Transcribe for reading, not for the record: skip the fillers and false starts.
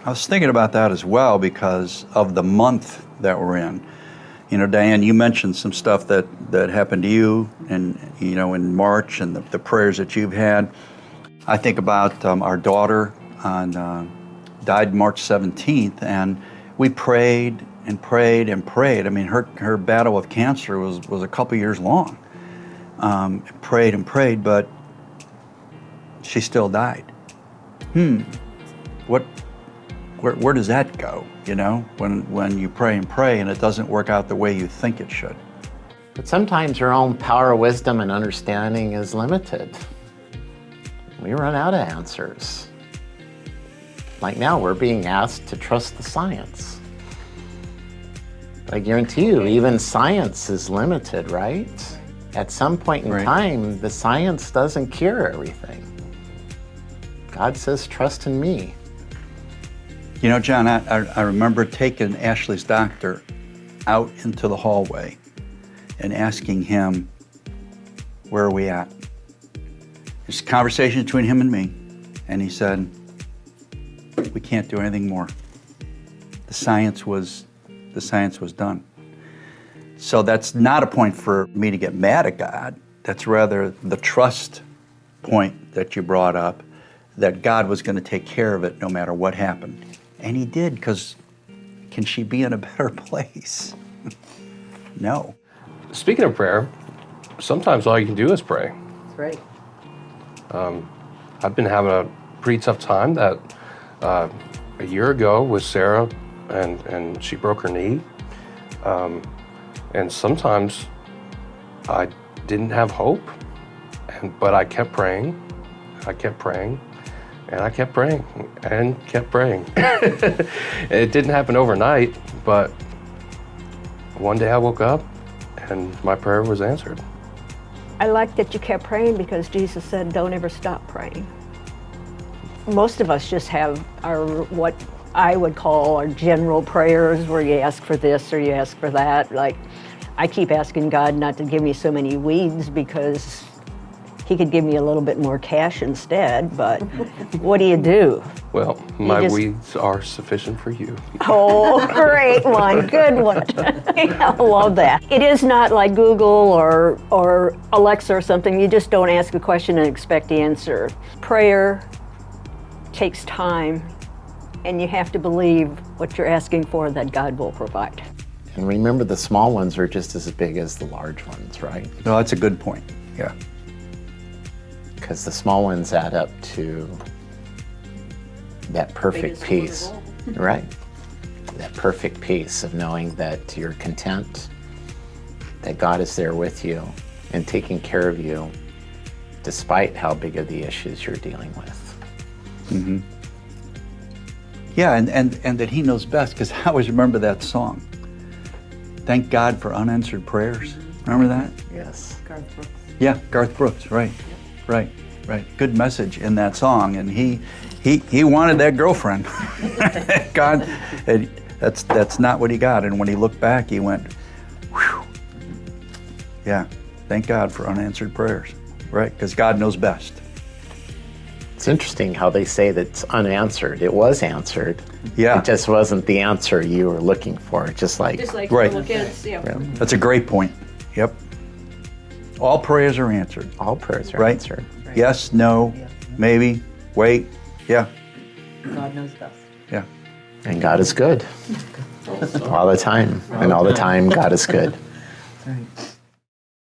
I was thinking about that as well because of the month that we're in. You know, Diane, you mentioned some stuff that happened to you and, you know, in March and the prayers that you've had. I think about our daughter died March 17th, and we prayed and prayed and prayed. I mean, her battle with cancer was a couple years long. Prayed and prayed, but she still died. Where does that go, you know, when you pray and pray and it doesn't work out the way you think it should? But sometimes your own power, wisdom, and understanding is limited. We run out of answers. Like now, we're being asked to trust the science. But I guarantee you, even science is limited, right? At some point in time, the science doesn't cure everything. God says, trust in me. You know, John, I remember taking Ashley's doctor out into the hallway and asking him, where are we at? There's a conversation between him and me, and he said, we can't do anything more. The science was done. So that's not a point for me to get mad at God. That's rather the trust point that you brought up, that God was going to take care of it no matter what happened. And he did, because can she be in a better place? No. Speaking of prayer, sometimes all you can do is pray. That's right. I've been having a pretty tough time that a year ago with Sarah, and she broke her knee. And sometimes I didn't have hope, but I kept praying. I kept praying. And I kept praying and kept praying. It didn't happen overnight, but one day I woke up and my prayer was answered. I like that you kept praying because Jesus said, don't ever stop praying. Most of us just have our, what I would call our general prayers, where you ask for this or you ask for that. Like, I keep asking God not to give me so many weeds because he could give me a little bit more cash instead, but what do you do? Well, my weeds are sufficient for you. Oh, great one, good one. I love that. It is not like Google or Alexa or something. You just don't ask a question and expect the answer. Prayer takes time, and you have to believe what you're asking for, that God will provide. And remember, the small ones are just as big as the large ones, right? No, that's a good point, yeah. Because the small ones add up to that perfect peace, right? That perfect peace of knowing that you're content, that God is there with you and taking care of you despite how big of the issues you're dealing with. Mm-hmm. Yeah, and that he knows best, because I always remember that song. Thank God for unanswered prayers. Remember that? Yes. Garth Brooks. Yeah, Garth Brooks, right. Right. Good message in that song, and he wanted that girlfriend. God, that's not what he got. And when he looked back, he went, whew. Yeah, thank God for unanswered prayers, right? Because God knows best. It's interesting how they say that it's unanswered. It was answered. Yeah. It just wasn't the answer you were looking for. Just like right. Little kids, yeah. That's a great point. Yep. All prayers are answered. All prayers are right? answered. Right. Yes, no, maybe, wait, yeah. God knows best. Yeah. And God is good. All the time. And all the time, God is good. That's right.